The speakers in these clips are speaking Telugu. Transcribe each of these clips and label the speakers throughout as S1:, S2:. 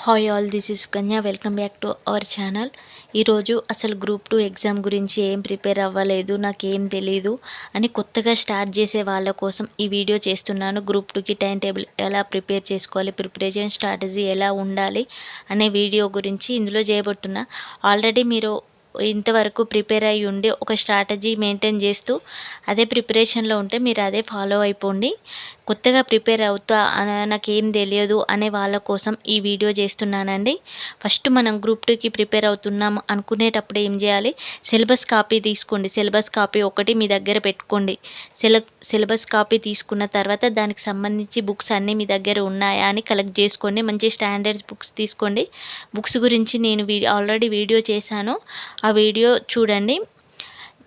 S1: Hi all, this is Sukanya. Welcome back to our channel. ఈరోజు అసలు గ్రూప్ 2 ఎగ్జామ్ గురించి ఏం ప్రిపేర్ అవ్వలేదు, నాకేం తెలీదు అని కొత్తగా స్టార్ట్ చేసే వాళ్ళ కోసం ఈ వీడియో చేస్తున్నాను. గ్రూప్ 2కి టైం టేబుల్ ఎలా ప్రిపేర్ చేసుకోవాలి, ప్రిపరేషన్ స్ట్రాటజీ ఎలా ఉండాలి అనే వీడియో గురించి ఇందులో చేయబోతున్నా. ఆల్రెడీ మీరు ఇంతవరకు ప్రిపేర్ అయ్యి ఉండి ఒక స్ట్రాటజీ మెయింటైన్ చేస్తూ అదే ప్రిపరేషన్లో ఉంటే మీరు అదే ఫాలో అయిపోండి. కొత్తగా ప్రిపేర్ అవుతా నాకేం తెలియదు అనే వాళ్ళ కోసం ఈ వీడియో చేస్తున్నానండి. ఫస్ట్ మనం గ్రూప్ 2కి ప్రిపేర్ అవుతున్నాం అనుకునేటప్పుడు ఏం చేయాలి, సిలబస్ కాపీ తీసుకోండి. సిలబస్ కాపీ ఒకటి మీ దగ్గర పెట్టుకోండి. సిలబస్ కాపీ తీసుకున్న తర్వాత దానికి సంబంధించి బుక్స్ అన్నీ మీ దగ్గర ఉన్నాయా అని కలెక్ట్ చేసుకోండి. మంచి స్టాండర్డ్స్ బుక్స్ తీసుకోండి. బుక్స్ గురించి నేను ఆల్రెడీ వీడియో చేశాను, ఆ వీడియో చూడండి.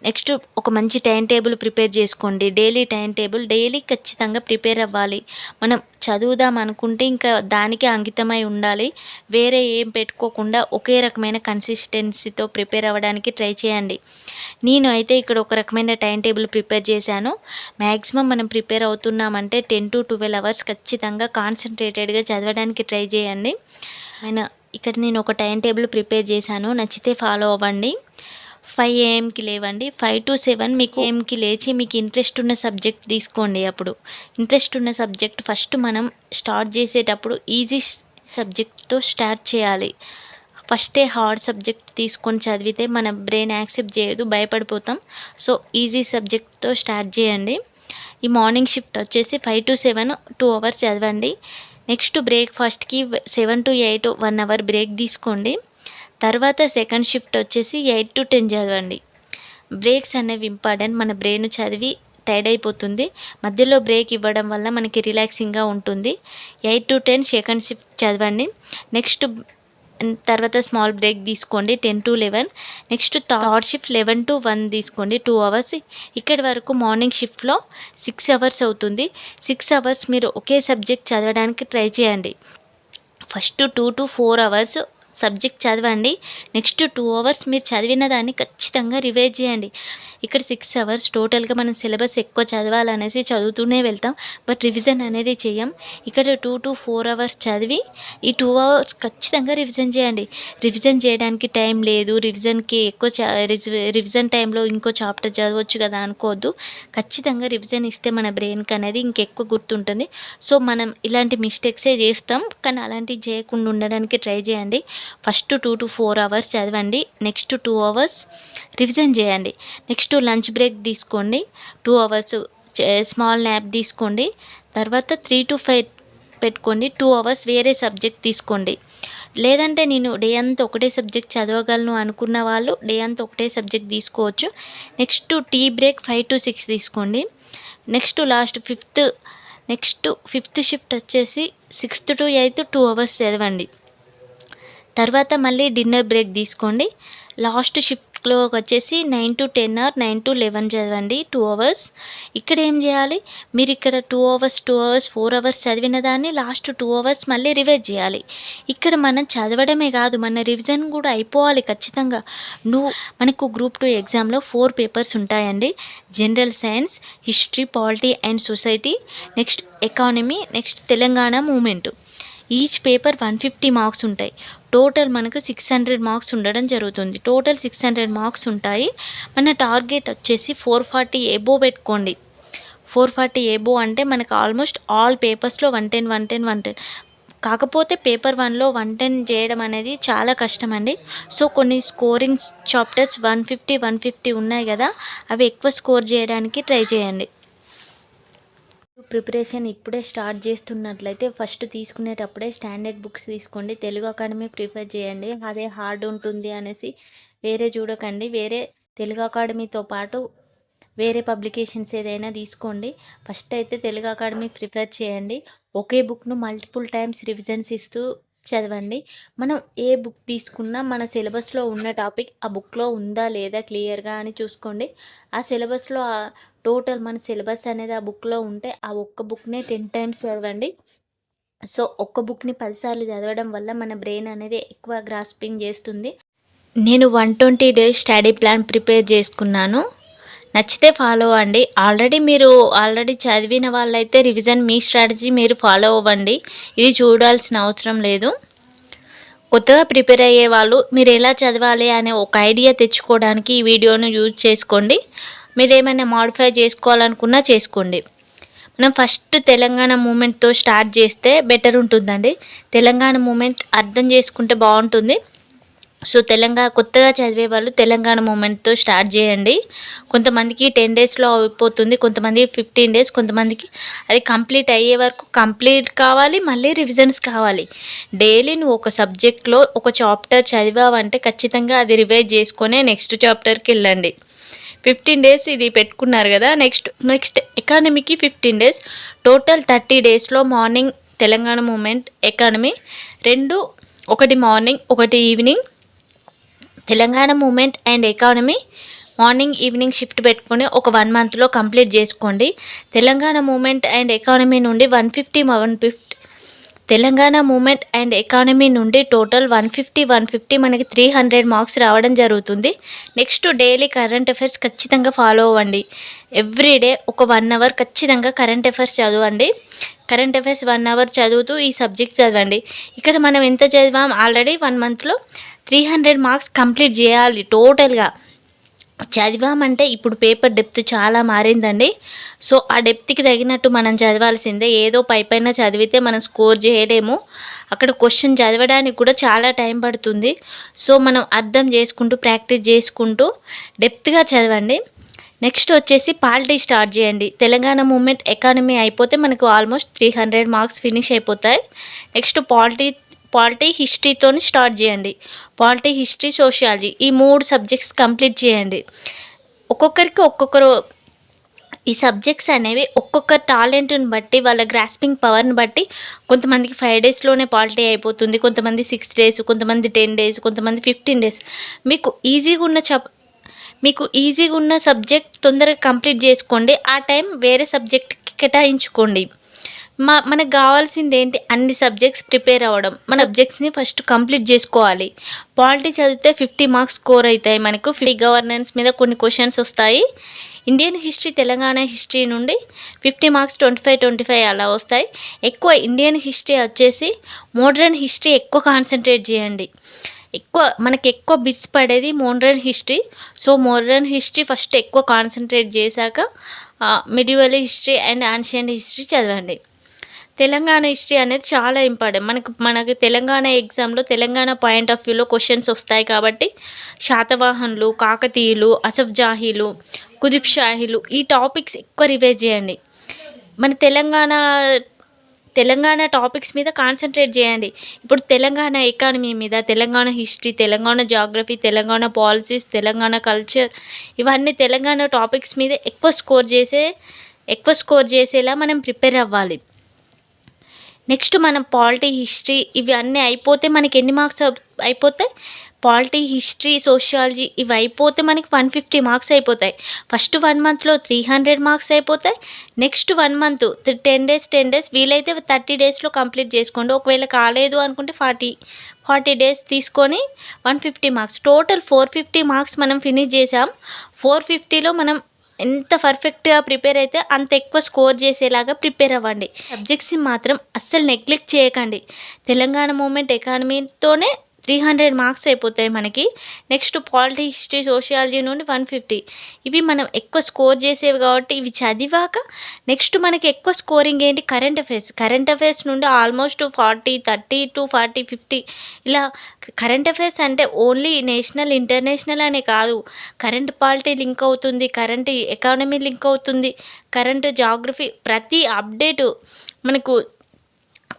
S1: నెక్స్ట్ ఒక మంచి టైం టేబుల్ ప్రిపేర్ చేసుకోండి. డైలీ టైం టేబుల్ డైలీ ఖచ్చితంగా ప్రిపేర్ అవ్వాలి. మనం చదువుదాం అనుకుంటే ఇంకా దానికే అంకితమై ఉండాలి. వేరే ఏం పెట్టుకోకుండా ఒకే రకమైన కన్సిస్టెన్సీతో ప్రిపేర్ అవ్వడానికి ట్రై చేయండి. నేను అయితే ఇక్కడ ఒక రకమైన టైం టేబుల్ ప్రిపేర్ చేశాను. మ్యాక్సిమం మనం ప్రిపేర్ అవుతున్నామంటే 10 to 12 అవర్స్ ఖచ్చితంగా కాన్సన్ట్రేటెడ్గా చదవడానికి ట్రై చేయండి. ఇక్కడ నేను ఒక టైం టేబుల్ ప్రిపేర్ చేశాను, నచ్చితే ఫాలో అవ్వండి. 5 AM లేవండి. 5 to 7 మీకు ఏఎంకి లేచి మీకు ఇంట్రెస్ట్ ఉన్న సబ్జెక్ట్ తీసుకోండి. అప్పుడు ఇంట్రెస్ట్ ఉన్న సబ్జెక్ట్ ఫస్ట్ మనం స్టార్ట్ చేసేటప్పుడు ఈజీ సబ్జెక్ట్తో స్టార్ట్ చేయాలి. ఫస్టే హార్డ్ సబ్జెక్ట్ తీసుకొని చదివితే మన బ్రెయిన్ యాక్సెప్ట్ చేయదు, భయపడిపోతాం. సో ఈజీ సబ్జెక్ట్తో స్టార్ట్ చేయండి. ఈ మార్నింగ్ షిఫ్ట్ వచ్చేసి 5 to 7 2 అవర్స్ చదవండి. నెక్స్ట్ బ్రేక్ఫాస్ట్కి 7 to 8 1 అవర్ బ్రేక్ తీసుకోండి. తర్వాత సెకండ్ షిఫ్ట్ వచ్చేసి 8 to 10 చదవండి. బ్రేక్స్ అనేవి ఇంపార్టెంట్. మన బ్రెయిన్ చదివి టైర్డ్ అయిపోతుంది, మధ్యలో బ్రేక్ ఇవ్వడం వల్ల మనకి రిలాక్సింగ్గా ఉంటుంది. 8 to 10 సెకండ్ షిఫ్ట్ చదవండి. నెక్స్ట్ తర్వాత స్మాల్ బ్రేక్ తీసుకోండి 10 to 11. Next third shift 11 to 1 తీసుకోండి, 2 అవర్స్. ఇక్కడి వరకు మార్నింగ్ షిఫ్ట్లో 6 అవర్స్ అవుతుంది. 6 అవర్స్ మీరు ఒకే సబ్జెక్ట్ చదవడానికి ట్రై చేయండి. ఫస్ట్ 2 to 4 అవర్స్ సబ్జెక్ట్ చదవండి. నెక్స్ట్ 2 అవర్స్ మీరు చదివిన దాన్ని ఖచ్చితంగా రివైజ్ చేయండి. ఇక్కడ 6 అవర్స్ టోటల్గా మనం సిలబస్ ఎక్కువ చదవాలనేసి చదువుతూనే వెళ్తాం, బట్ రివిజన్ అనేది చేయం. ఇక్కడ 2 to 4 అవర్స్ చదివి ఈ 2 అవర్స్ ఖచ్చితంగా రివిజన్ చేయండి. రివిజన్ చేయడానికి టైం లేదు, రివిజన్కి ఎక్కువ రివిజన్ టైంలో ఇంకో చాప్టర్ చదవచ్చు కదా అనుకోవద్దు. ఖచ్చితంగా రివిజన్ ఇస్తే మన బ్రెయిన్కి అనేది ఇంకెక్కువ గుర్తుంటుంది. సో మనం ఇలాంటి మిస్టేక్సే చేస్తాం, కానీ అలాంటివి చేయకుండా ఉండడానికి ట్రై చేయండి. ఫస్ట్ 2 to 4 అవర్స్ చదవండి. నెక్స్ట్ 2 అవర్స్ రివిజన్ చేయండి. నెక్స్ట్ లంచ్ బ్రేక్ తీసుకోండి. 2 అవర్స్ స్మాల్ న్యాప్ తీసుకోండి. తర్వాత 3 to 5 పెట్టుకోండి. 2 అవర్స్ వేరే సబ్జెక్ట్ తీసుకోండి. లేదంటే నేను డే అంతా ఒకటే సబ్జెక్ట్ చదవగలను అనుకున్న వాళ్ళు డే అంతా ఒకటే సబ్జెక్ట్ తీసుకోవచ్చు. నెక్స్ట్ టీ బ్రేక్ 5 to 6 తీసుకోండి. నెక్స్ట్ ఫిఫ్త్ షిఫ్ట్ వచ్చేసి 6th to 8 2 అవర్స్ చదవండి. తర్వాత మళ్ళీ డిన్నర్ బ్రేక్ తీసుకోండి. లాస్ట్ షిఫ్ట్లో వచ్చేసి 9 to 10 or 9 to 11 చదవండి, 2 అవర్స్. ఇక్కడ ఏం చేయాలి, మీరు ఇక్కడ 2 అవర్స్ 4 అవర్స్ చదివిన దాన్ని లాస్ట్ 2 అవర్స్ మళ్ళీ రివైజ్ చేయాలి. ఇక్కడ మనం చదవడమే కాదు, మన రివిజన్ కూడా అయిపోవాలి ఖచ్చితంగా. మనకు గ్రూప్ 2 ఎగ్జామ్లో 4 పేపర్స్ ఉంటాయండి. General science, history, polity and society, next economy, next Telangana movement. Each paper 150 marks ఉంటాయి. టోటల్ మనకు 600 మార్క్స్ ఉండడం జరుగుతుంది. టోటల్ 600 మార్క్స్ ఉంటాయి. మన టార్గెట్ వచ్చేసి 440 ఎబో పెట్టుకోండి. 440 ఎబో అంటే మనకు ఆల్మోస్ట్ ఆల్ పేపర్స్లో 110. కాకపోతే పేపర్ 1లో 110 చేయడం అనేది చాలా కష్టం అండి. సో కొన్ని స్కోరింగ్ చాప్టర్స్ 150 ఉన్నాయి కదా, అవి ఎక్కువ స్కోర్ చేయడానికి ట్రై చేయండి. ప్రిపరేషన్ ఇప్పుడే స్టార్ట్ చేస్తున్నట్లయితే ఫస్ట్ తీసుకునేటప్పుడే స్టాండర్డ్ బుక్స్ తీసుకోండి. తెలుగు అకాడమీ ప్రిఫర్ చేయండి. అదే హార్డ్ ఉంటుంది అనేసి వేరే చూడకండి. వేరే తెలుగు అకాడమీతో పాటు వేరే పబ్లికేషన్స్ ఏదైనా తీసుకోండి. ఫస్ట్ అయితే తెలుగు అకాడమీ ప్రిఫర్ చేయండి. ఒకే బుక్ను మల్టిపుల్ టైమ్స్ రివిజన్స్ ఇస్తూ చదవండి. మనం ఏ బుక్ తీసుకున్నా మన సిలబస్లో ఉన్న టాపిక్ ఆ బుక్లో ఉందా లేదా క్లియర్గా అని చూసుకోండి. ఆ సిలబస్లో టోటల్ మన సిలబస్ అనేది ఆ బుక్లో ఉంటే ఆ ఒక్క బుక్నే 10 times చదవండి. సో ఒక్క బుక్ని 10 సార్లు చదవడం వల్ల మన బ్రెయిన్ అనేది ఎక్కువ గ్రాస్పింగ్ చేస్తుంది. నేను 120 days స్టడీ ప్లాన్ ప్రిపేర్ చేసుకున్నాను, నచ్చితే ఫాలో అవ్వండి. ఆల్రెడీ చదివిన వాళ్ళైతే రివిజన్ మీ స్ట్రాటజీ మీరు ఫాలో అవ్వండి, ఇది చూడాల్సిన అవసరం లేదు. కొత్తగా ప్రిపేర్ అయ్యే వాళ్ళు మీరు ఎలా చదవాలి అనే ఒక ఐడియా తెచ్చుకోవడానికి ఈ వీడియోను యూజ్ చేసుకోండి. మీరు ఏమైనా మాడిఫై చేసుకోవాలనుకున్నా చేసుకోండి. మనం ఫస్ట్ తెలంగాణ మూమెంట్తో స్టార్ట్ చేస్తే బెటర్ ఉంటుందండి. తెలంగాణ మూమెంట్ అర్థం చేసుకుంటే బాగుంటుంది. సో కొత్తగా చదివే వాళ్ళు తెలంగాణ మూమెంట్తో స్టార్ట్ చేయండి. కొంతమందికి 10 డేస్లో అయిపోతుంది, కొంతమంది 15 డేస్, కొంతమందికి అది కంప్లీట్ అయ్యే వరకు కంప్లీట్ కావాలి, మళ్ళీ రివిజన్స్ కావాలి. డైలీ నువ్వు ఒక సబ్జెక్ట్లో ఒక చాప్టర్ చదివావంటే ఖచ్చితంగా అది రివైజ్ చేసుకొని నెక్స్ట్ చాప్టర్కి వెళ్ళండి. 15 డేస్ ఇది పెట్టుకున్నారు కదా, నెక్స్ట్ ఎకానమీకి 15 డేస్, టోటల్ 30 డేస్లో మార్నింగ్ తెలంగాణ మూమెంట్ ఎకానమీ 2, ఒకటి మార్నింగ్ ఒకటి evening. Telangana movement and economy morning evening shift పెట్టుకొని ఒక 1 మంత్లో కంప్లీట్ చేసుకోండి. తెలంగాణ మూమెంట్ అండ్ ఎకానమీ నుండి 150 తెలంగాణ మూమెంట్ అండ్ ఎకానమీ నుండి టోటల్ 150 మనకి 300 మార్క్స్ రావడం జరుగుతుంది. నెక్స్ట్ డైలీ కరెంట్ అఫైర్స్ ఖచ్చితంగా ఫాలో అవ్వండి. ఎవ్రీడే ఒక 1 అవర్ ఖచ్చితంగా కరెంట్ అఫైర్స్ చదవండి. కరెంట్ అఫైర్స్ 1 అవర్ చదువుతూ ఈ సబ్జెక్ట్ చదవండి. ఇక్కడ మనం ఎంత చదివాం, ఆల్రెడీ 1 మంత్లో 300 మార్క్స్ కంప్లీట్ చేయాలి. టోటల్గా చదివామంటే ఇప్పుడు పేపర్ డెప్త్ చాలా మారిందండి. సో ఆ డెప్త్కి తగినట్టు మనం చదవాల్సిందే. ఏదో పైపైన చదివితే మనం స్కోర్ చేయలేము. అక్కడ క్వశ్చన్ చదవడానికి కూడా చాలా టైం పడుతుంది. సో మనం అర్థం చేసుకుంటూ ప్రాక్టీస్ చేసుకుంటూ డెప్త్గా చదవండి. నెక్స్ట్ వచ్చేసి పాలిటీ స్టార్ట్ చేయండి. తెలంగాణ మూమెంట్ ఎకానమీ అయిపోతే మనకు ఆల్మోస్ట్ 300 మార్క్స్ ఫినిష్ అయిపోతాయి. నెక్స్ట్ పాలిటీ హిస్టరీతో స్టార్ట్ చేయండి. పాలిటీ, హిస్టరీ, సోషియాలజీ ఈ 3 సబ్జెక్ట్స్ కంప్లీట్ చేయండి. ఒక్కొక్కరికి ఒక్కొక్కరు ఈ సబ్జెక్ట్స్ అనేవి ఒక్కొక్క టాలెంట్ని బట్టి, వాళ్ళ గ్రాస్పింగ్ పవర్ని బట్టి కొంతమందికి 5 డేస్లోనే పాలిటీ అయిపోతుంది, కొంతమంది 6 డేస్, కొంతమంది 10 డేస్, కొంతమంది 15 డేస్. మీకు ఈజీగా ఉన్న సబ్జెక్ట్ తొందరగా కంప్లీట్ చేసుకోండి. ఆ టైం వేరే సబ్జెక్ట్కి కేటాయించుకోండి. మనకు కావాల్సింది ఏంటి, అన్ని సబ్జెక్ట్స్ ప్రిపేర్ అవ్వడం. మన సబ్జెక్ట్స్ని ఫస్ట్ కంప్లీట్ చేసుకోవాలి. పాలిటీ చదివితే 50 మార్క్స్ స్కోర్ అవుతాయి. మనకు గవర్నెన్స్ మీద కొన్ని క్వశ్చన్స్ వస్తాయి. ఇండియన్ హిస్టరీ, తెలంగాణ హిస్టరీ నుండి 50 మార్క్స్ 25 అలా వస్తాయి. ఎక్కువ ఇండియన్ హిస్టరీ వచ్చేసి మోడ్రన్ హిస్టరీ ఎక్కువ కాన్సన్ట్రేట్ చేయండి. మనకి ఎక్కువ బిట్స్ పడేది modern history. So modern history first ఎక్కువ కాన్సన్ట్రేట్ చేశాక మిడివల్ హిస్టరీ అండ్ ఆన్షియంట్ హిస్టరీ చదవండి. తెలంగాణ హిస్టరీ అనేది చాలా ఇంపార్టెంట్. మనకి తెలంగాణ ఎగ్జామ్లో తెలంగాణ పాయింట్ ఆఫ్ వ్యూలో క్వశ్చన్స్ వస్తాయి కాబట్టి శాతవాహనులు, కాకతీయులు, అసఫ్ జాహీలు, కుతుబ్ షాహీలు ఈ టాపిక్స్ ఎక్కువ రివైజ్ చేయండి. మన తెలంగాణ టాపిక్స్ మీద కాన్సన్ట్రేట్ చేయండి. ఇప్పుడు తెలంగాణ ఎకానమీ మీద, Telangana history, Telangana geography, Telangana policies, Telangana culture ఇవన్నీ తెలంగాణ టాపిక్స్ మీద ఎక్కువ స్కోర్ చేసేలా మనం ప్రిపేర్ అవ్వాలి. నెక్స్ట్ మనం పాలిటీ, హిస్టరీ ఇవి అన్నీ అయిపోతే మనకి ఎన్ని మార్క్స్ అయిపోతాయి, పాలిటీ, హిస్టరీ, సోషియాలజీ ఇవి అయిపోతే మనకి 150 మార్క్స్ అయిపోతాయి. ఫస్ట్ 1 మంత్లో 300 మార్క్స్ అయిపోతాయి. నెక్స్ట్ 1 మంత్ 10 డేస్ వీలైతే 30 డేస్లో కంప్లీట్ చేసుకోండి. ఒకవేళ కాలేదు అనుకుంటే 40 డేస్ తీసుకొని 150 మార్క్స్, టోటల్ 450 మార్క్స్ మనం ఫినిష్ చేసాం. 450లో మనం ఎంత పర్ఫెక్ట్గా ప్రిపేర్ అయితే అంత ఎక్కువ స్కోర్ చేసేలాగా ప్రిపేర్ అవ్వండి. సబ్జెక్ట్స్ని మాత్రం అస్సలు నెగ్లెక్ట్ చేయకండి. తెలంగాణ మూమెంట్ ఎకానమీతోనే 300 మార్క్స్ అయిపోతాయి మనకి. నెక్స్ట్ పాలిటీ, హిస్టరీ, సోషియాలజీ నుండి 150 ఇవి మనం ఎక్కువ స్కోర్ చేసేవి కాబట్టి ఇవి చదివాక నెక్స్ట్ మనకి ఎక్కువ స్కోరింగ్ ఏంటి, కరెంట్ అఫైర్స్ నుండి ఆల్మోస్ట్ 40, 30 to 40, 50 ఇలా. కరెంట్ అఫైర్స్ అంటే ఓన్లీ నేషనల్, ఇంటర్నేషనల్ అనే కాదు, కరెంట్ పాలిటీ లింక్ అవుతుంది, కరెంట్ ఎకానమీ లింక్ అవుతుంది, కరెంట్ జాగ్రఫీ, ప్రతి అప్డేటు మనకు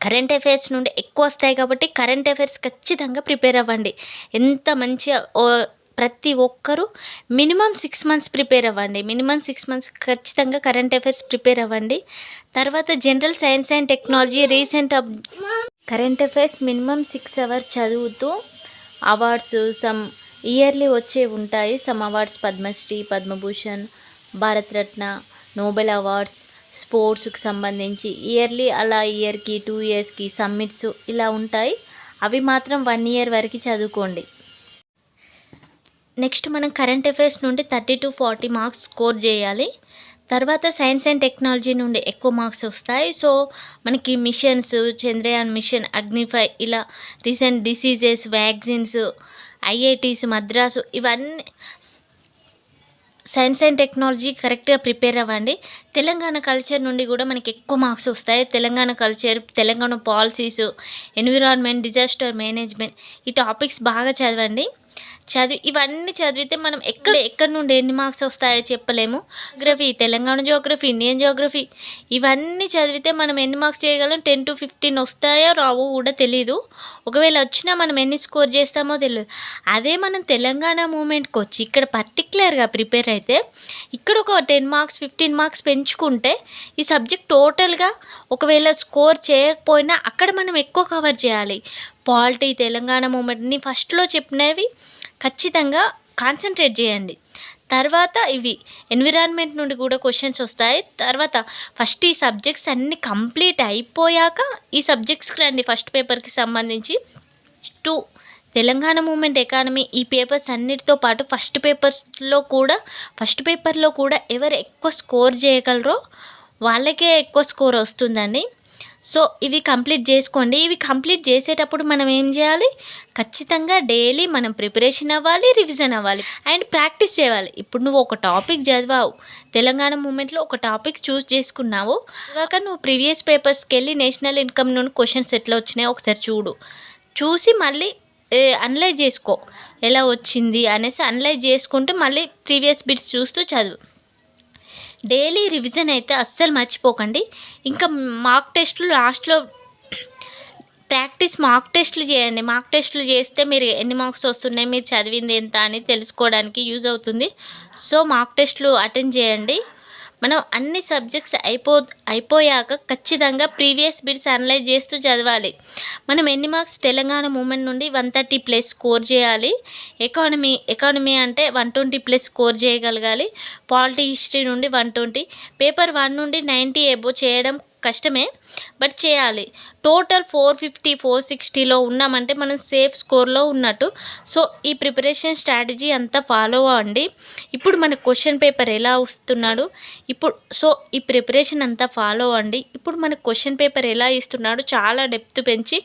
S1: కరెంట్ అఫైర్స్ నుండి ఎక్కువ వస్తాయి కాబట్టి కరెంట్ అఫైర్స్ ఖచ్చితంగా ప్రిపేర్ అవ్వండి. ఎంత మంచిగా ప్రతి ఒక్కరూ మినిమం 6 మంత్స్ ప్రిపేర్ అవ్వండి. మినిమం 6 మంత్స్ ఖచ్చితంగా కరెంట్ అఫైర్స్ ప్రిపేర్ అవ్వండి. తర్వాత general science and technology current affairs minimum 6 hours చదువుతూ అవార్డ్స్ సమ్ ఇయర్లీ వచ్చే ఉంటాయి. Some awards Padma Shri, Padma Bhushan, Bharat Ratna, Nobel awards, స్పోర్ట్స్కి సంబంధించి ఇయర్లీ అలా ఇయర్కి 2 ఇయర్స్కి సమ్మిట్స్ ఇలా ఉంటాయి. అవి మాత్రం 1 ఇయర్ వరకు చదువుకోండి. నెక్స్ట్ మనం కరెంట్ అఫైర్స్ నుండి 30 to 40 మార్క్స్ స్కోర్ చేయాలి. తర్వాత సైన్స్ అండ్ టెక్నాలజీ నుండి ఎక్కువ మార్క్స్ వస్తాయి. సో మనకి మిషన్స్, చంద్రయాన్ మిషన్, అగ్నిఫై, ఇలా recent diseases, vaccines, IITs Madras, ఇవన్నీ సైన్స్ అండ్ టెక్నాలజీ కరెక్ట్గా ప్రిపేర్ అవ్వండి. తెలంగాణ కల్చర్ నుండి కూడా మనకి ఎక్కువ మార్క్స్ వస్తాయి. Telangana culture, Telangana policies, environment, disaster management, ఈ టాపిక్స్ బాగా చదవండి. ఇవన్నీ చదివితే మనం ఎక్కడి నుండి ఎన్ని మార్క్స్ వస్తాయో చెప్పలేము. Geography, Telangana geography, Indian geography, ఇవన్నీ చదివితే మనం ఎన్ని మార్క్స్ చేయగలం, 10 to 15 వస్తాయో రావో కూడా తెలీదు. ఒకవేళ వచ్చినా మనం ఎన్ని స్కోర్ చేస్తామో తెలియదు. అదే మనం తెలంగాణ మూమెంట్కి వచ్చి ఇక్కడ పర్టికులర్గా ప్రిపేర్ అయితే ఇక్కడ ఒక 10 marks 15 marks పెంచుకుంటే ఈ సబ్జెక్ట్ టోటల్గా ఒకవేళ స్కోర్ చేయకపోయినా అక్కడ మనం ఎక్కువ కవర్ చేయాలి. పాలిటీ, తెలంగాణ మూమెంట్ని ఫస్ట్లో చెప్పినవి ఖచ్చితంగా కాన్సన్ట్రేట్ చేయండి. తర్వాత ఇవి ఎన్విరాన్మెంట్ నుండి కూడా క్వశ్చన్స్ వస్తాయి. తర్వాత ఫస్ట్ ఈ సబ్జెక్ట్స్ అన్నీ కంప్లీట్ అయిపోయాక ఈ సబ్జెక్ట్స్కి రండి. ఫస్ట్ పేపర్కి సంబంధించి 2 తెలంగాణ మూమెంట్, ఎకానమీ, ఈ పేపర్స్ అన్నిటితో పాటు ఫస్ట్ పేపర్లో కూడా ఎవరు ఎక్కువ స్కోర్ చేయగలరో వాళ్ళకే ఎక్కువ స్కోర్ వస్తుందండి. సో ఇవి కంప్లీట్ చేసుకోండి. ఇవి కంప్లీట్ చేసేటప్పుడు మనం ఏం చేయాలి, ఖచ్చితంగా డైలీ మనం ప్రిపరేషన్ అవ్వాలి, రివిజన్ అవ్వాలి అండ్ ప్రాక్టీస్ చేయాలి. ఇప్పుడు నువ్వు ఒక టాపిక్ చదివావు, తెలంగాణ మూమెంట్లో ఒక టాపిక్ చూస్ చేసుకున్నావు, ఇవాక నువ్వు ప్రీవియస్ పేపర్స్కి వెళ్ళి నేషనల్ ఇన్కమ్ నుండి క్వశ్చన్స్ ఎట్లా వచ్చినాయో ఒకసారి చూసి మళ్ళీ అనలైజ్ చేసుకో, ఎలా వచ్చింది అనేసి అనలైజ్ చేసుకుంటూ మళ్ళీ ప్రీవియస్ బిట్స్ చూస్తూ చదువు. డైలీ రివిజన్ అయితే అస్సలు మర్చిపోకండి. ఇంకా మార్క్ టెస్టులు లాస్ట్లో మార్క్ టెస్టులు చేయండి. మార్క్ టెస్టులు చేస్తే మీరు ఎన్ని మార్క్స్ వస్తున్నాయి, మీరు చదివింది ఎంత అని తెలుసుకోవడానికి యూజ్ అవుతుంది. సో మార్క్ టెస్టులు అటెండ్ చేయండి. మనం అన్ని సబ్జెక్ట్స్ అయిపోయాక ఖచ్చితంగా ప్రీవియస్ బిట్స్ అనలైజ్ చేస్తూ చదవాలి. మనం ఎన్ని మార్క్స్ తెలంగాణ మూమెంట్ నుండి 130+ స్కోర్ చేయాలి. ఎకానమీ అంటే 120+ స్కోర్ చేయగలగాలి. పాలిటీ, హిస్టరీ నుండి 120, పేపర్ 1 నుండి 90 ఎబో చేయడం కష్టమే, బట్ చేయాలి. టోటల్ 450 460లో ఉన్నామంటే మనం సేఫ్ స్కోర్లో ఉన్నట్టు. సో ఈ ప్రిపరేషన్ స్ట్రాటజీ అంతా ఫాలో అవ్వండి. ఇప్పుడు మన క్వశ్చన్ పేపర్ ఎలా వస్తున్నాడు, ఈ ప్రిపరేషన్ అంతా ఫాలో అవ్వండి. ఇప్పుడు మన క్వశ్చన్ పేపర్ ఎలా ఇస్తున్నాడు, చాలా డెప్త్ పెంచి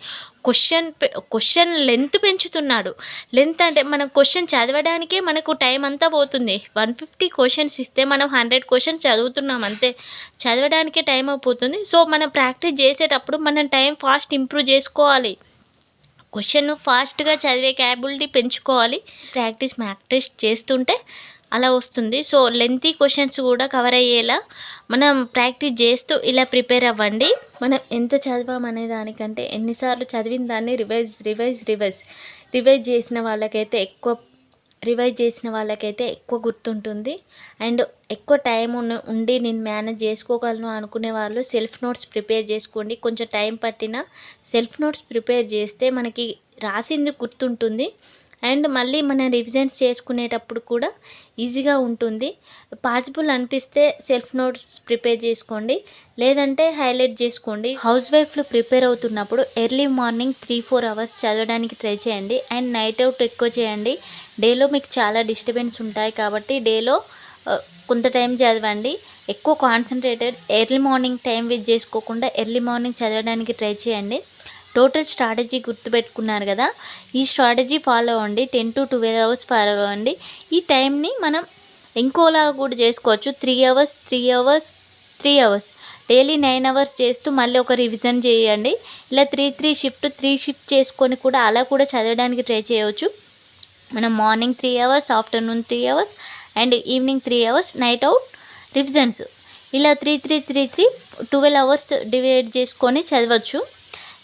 S1: క్వశ్చన్ లెంత్ పెంచుతున్నాడు. లెంత్ అంటే మనం క్వశ్చన్ చదవడానికే మనకు టైం అంతా పోతుంది. 150 క్వశ్చన్స్ ఇస్తే మనం 100 క్వశ్చన్స్ చదువుతున్నాం అంతే, చదవడానికే టైం అయిపోతుంది. సో మనం ప్రాక్టీస్ చేసేటప్పుడు మనం టైం ఫాస్ట్ ఇంప్రూవ్ చేసుకోవాలి. క్వశ్చన్ ఫాస్ట్గా చదివే క్యాపబిలిటీ పెంచుకోవాలి. మార్క్ టెస్ట్ చేస్తుంటే అలా వస్తుంది. సో లెంతీ క్వశ్చన్స్ కూడా కవర్ అయ్యేలా మనం ప్రాక్టీస్ చేస్తూ ఇలా ప్రిపేర్ అవ్వండి. మనం ఎంత చదివామనే దానికంటే ఎన్నిసార్లు చదివిన దాన్ని రివైజ్ చేసిన వాళ్ళకైతే ఎక్కువ గుర్తుంటుంది. అండ్ ఎక్కువ టైం ఉండి నేను మేనేజ్ చేసుకోగలను అనుకునే వాళ్ళు సెల్ఫ్ నోట్స్ ప్రిపేర్ చేసుకోండి. కొంచెం టైం పట్టినా సెల్ఫ్ నోట్స్ ప్రిపేర్ చేస్తే మనకి రాసింది గుర్తుంటుంది. అండ్ మళ్ళీ మనం రివిజన్స్ చేసుకునేటప్పుడు కూడా ఈజీగా ఉంటుంది. పాసిబుల్ అనిపిస్తే సెల్ఫ్ నోట్స్ ప్రిపేర్ చేసుకోండి, లేదంటే హైలైట్ చేసుకోండి. హౌస్ వైఫ్లు ప్రిపేర్ అవుతున్నప్పుడు ఎర్లీ మార్నింగ్ 3-4 అవర్స్ చదవడానికి ట్రై చేయండి. అండ్ నైట్ అవుట్ ఎక్కువ చేయండి. డేలో మీకు చాలా డిస్టర్బెన్స్ ఉంటాయి కాబట్టి డేలో కొంత టైం చదవండి. ఎక్కువ concentrated early morning time waste చేసుకోకుండా ఎర్లీ మార్నింగ్ చదవడానికి ట్రై చేయండి. టోటల్ స్ట్రాటజీ గుర్తుపెట్టుకున్నారు కదా, ఈ స్ట్రాటజీ ఫాలో అవ్వండి. 10 to 12 అవర్స్ ఫాలో అవ్వండి. ఈ టైంని మనం ఇంకోలాగా కూడా చేసుకోవచ్చు. 3 అవర్స్ డైలీ 9 అవర్స్ చేస్తూ మళ్ళీ ఒక రివిజన్ చేయండి. ఇలా 3 షిఫ్ట్ చేసుకొని కూడా అలా కూడా చదవడానికి ట్రై చేయవచ్చు. మనం morning 3 hours, afternoon 3 hours and evening 3 hours night out revisions, ఇలా 12 అవర్స్ డివైడ్ చేసుకొని చదవచ్చు.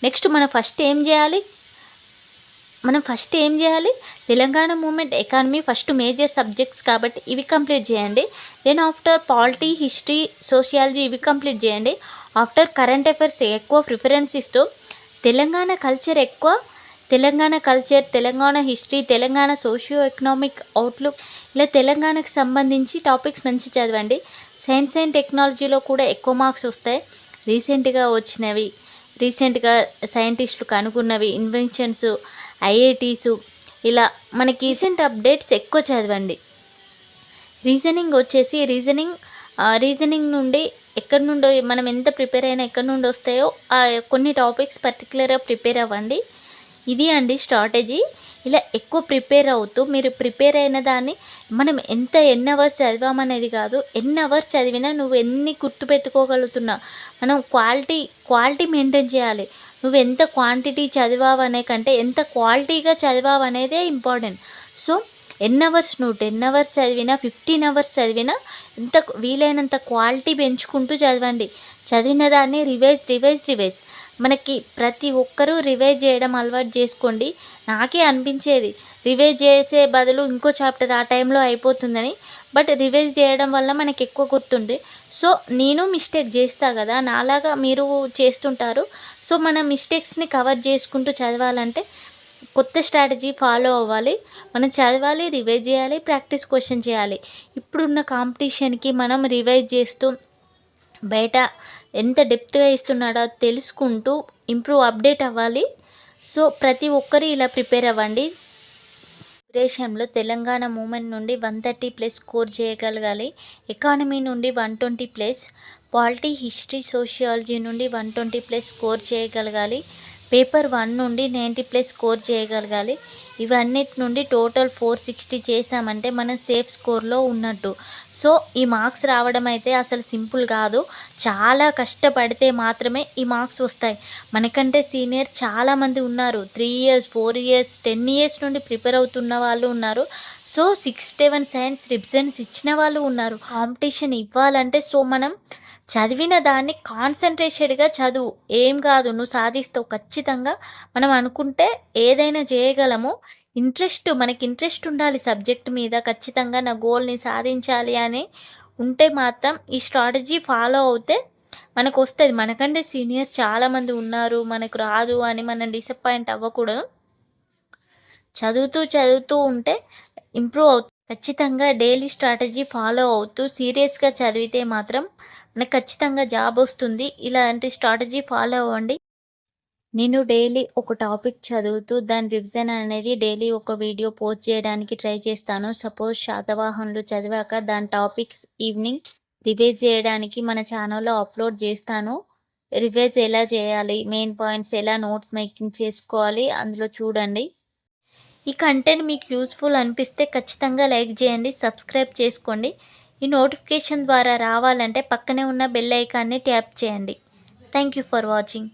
S1: నెక్స్ట్ మనం ఫస్ట్ ఏం చేయాలి, Telangana movement, economy first major subjects కాబట్టి ఇవి కంప్లీట్ చేయండి. Then after polity, history, sociology ఇవి కంప్లీట్ చేయండి. ఆఫ్టర్ కరెంట్ అఫైర్స్ ఎక్కువ ప్రిఫరెన్స్ ఇస్తూ Telangana culture, Telangana history, Telangana socio economic outlook, ఇలా తెలంగాణకు సంబంధించి టాపిక్స్ మంచి చదవండి. సైన్స్ అండ్ టెక్నాలజీలో కూడా ఎక్కువ మార్క్స్ వస్తాయి. రీసెంట్గా సైంటిస్టులు కనుగొన్నవి, ఇన్వెన్షన్స్, ఐఐటీస్, ఇలా మనకి రీసెంట్ అప్డేట్స్ ఎక్కువ చదవండి. రీజనింగ్ రీజనింగ్ నుండి ఎక్కడి నుండో మనం ఎంత ప్రిపేర్ అయినా ఎక్కడి నుండి వస్తాయో కొన్ని టాపిక్స్ పర్టికులర్గా ప్రిపేర్ అవ్వండి. ఇది అండి స్ట్రాటజీ. ఇలా ఎక్కువ ప్రిపేర్ అవుతూ మీరు ప్రిపేర్ అయిన దాన్ని మనం ఎన్ని అవర్స్ చదివామనేది కాదు, ఎన్ని అవర్స్ చదివినా నువ్వు ఎన్ని గుర్తుపెట్టుకోగలుగుతున్నా, మనం క్వాలిటీ మెయింటైన్ చేయాలి. నువ్వు ఎంత క్వాంటిటీ చదివావు అనే కంటే ఎంత క్వాలిటీగా చదివావు అనేదే ఇంపార్టెంట్. సో ఎన్ని అవర్స్ నువ్వు 10 అవర్స్ చదివినా 15 అవర్స్ చదివినా ఎంత వీలైనంత క్వాలిటీ పెంచుకుంటూ చదవండి. చదివిన దాన్ని రివైజ్ మనకి ప్రతి ఒక్కరూ రివైజ్ చేయడం అలవాటు చేసుకోండి. నాకే అనిపించేది రివైజ్ చేసే బదులు ఇంకో చాప్టర్ ఆ టైంలో అయిపోతుందని, బట్ రివైజ్ చేయడం వల్ల మనకి ఎక్కువ గుర్తుంది. సో నేను మిస్టేక్ చేస్తా కదా, నాలాగా మీరు చేస్తుంటారు. సో మన మిస్టేక్స్ని కవర్ చేసుకుంటూ చదవాలంటే కొత్త స్ట్రాటజీ ఫాలో అవ్వాలి. మనం చదవాలి, రివైజ్ చేయాలి, ప్రాక్టీస్ క్వశ్చన్ చేయాలి. ఇప్పుడున్న కాంపిటీషన్కి మనం రివైజ్ చేస్తూ బయట ఎంత డెప్త్గా ఇస్తున్నాడో తెలుసుకుంటూ అప్డేట్ అవ్వాలి. సో ప్రతి ఒక్కరు ఇలా ప్రిపేర్ అవ్వండి. ప్రిపరేషన్లో తెలంగాణ మూమెంట్ నుండి 130+ స్కోర్ చేయగలగాలి. ఎకానమీ నుండి 120+, పాలిటీ, హిస్టరీ, సోషియాలజీ నుండి 120+ స్కోర్ చేయగలగాలి. పేపర్ 1 నుండి 90+ స్కోర్ చేయగలగాలి. ఇవన్నిటి నుండి టోటల్ 460 చేసామంటే మనం సేఫ్ స్కోర్లో ఉన్నట్టు. సో ఈ మార్క్స్ రావడం అయితే అసలు సింపుల్ కాదు. చాలా కష్టపడితే మాత్రమే ఈ మార్క్స్ వస్తాయి. మనకంటే సీనియర్ చాలామంది ఉన్నారు. 3 years 4 years 10 years నుండి ప్రిపేర్ అవుతున్న వాళ్ళు ఉన్నారు. సో 6-7 సైన్స్ రివిజన్స్ ఇచ్చిన వాళ్ళు ఉన్నారు. కాంపిటీషన్ ఇవ్వాలంటే సో మనం చదివిన దాన్ని కాన్సన్ట్రేటెడ్గా చదువు. ఏం కాదు, నువ్వు సాధిస్తావు ఖచ్చితంగా. మనం అనుకుంటే ఏదైనా చేయగలము. మనకి ఇంట్రెస్ట్ ఉండాలి సబ్జెక్ట్ మీద. ఖచ్చితంగా నా గోల్ని సాధించాలి అని ఉంటే మాత్రం ఈ స్ట్రాటజీ ఫాలో అవుతే మనకు వస్తుంది. మనకంటే సీనియర్స్ చాలామంది ఉన్నారు, మనకు రాదు అని మనం డిసప్పాయింట్ అవ్వకూడదు. చదువుతూ ఉంటే ఇంప్రూవ్ అవుతుంది. ఖచ్చితంగా డైలీ స్ట్రాటజీ ఫాలో అవుతూ సీరియస్గా చదివితే మాత్రం మనకు ఖచ్చితంగా జాబ్ వస్తుంది. ఇలాంటి స్ట్రాటజీ ఫాలో అవ్వండి. నేను డైలీ ఒక టాపిక్ చదువుతూ దాని రివిజన్ అనేది డైలీ ఒక వీడియో పోస్ట్ చేయడానికి ట్రై చేస్తాను. సపోజ్ శాతవాహనులు చదివాక దాని టాపిక్స్ ఈవినింగ్ రివైజ్ చేయడానికి మన ఛానల్లో అప్లోడ్ చేస్తాను. రివైజ్ ఎలా చేయాలి, మెయిన్ పాయింట్స్ ఎలా నోట్స్ మేకింగ్ చేసుకోవాలి అందులో చూడండి. ఈ కంటెంట్ మీకు యూస్ఫుల్ అనిపిస్తే ఖచ్చితంగా లైక్ చేయండి, సబ్స్క్రైబ్ చేసుకోండి. ఈ నోటిఫికేషన్ ద్వారా రావాలంటే పక్కనే ఉన్న బెల్ ఐకాన్ని ట్యాప్ చేయండి. Thank you for watching.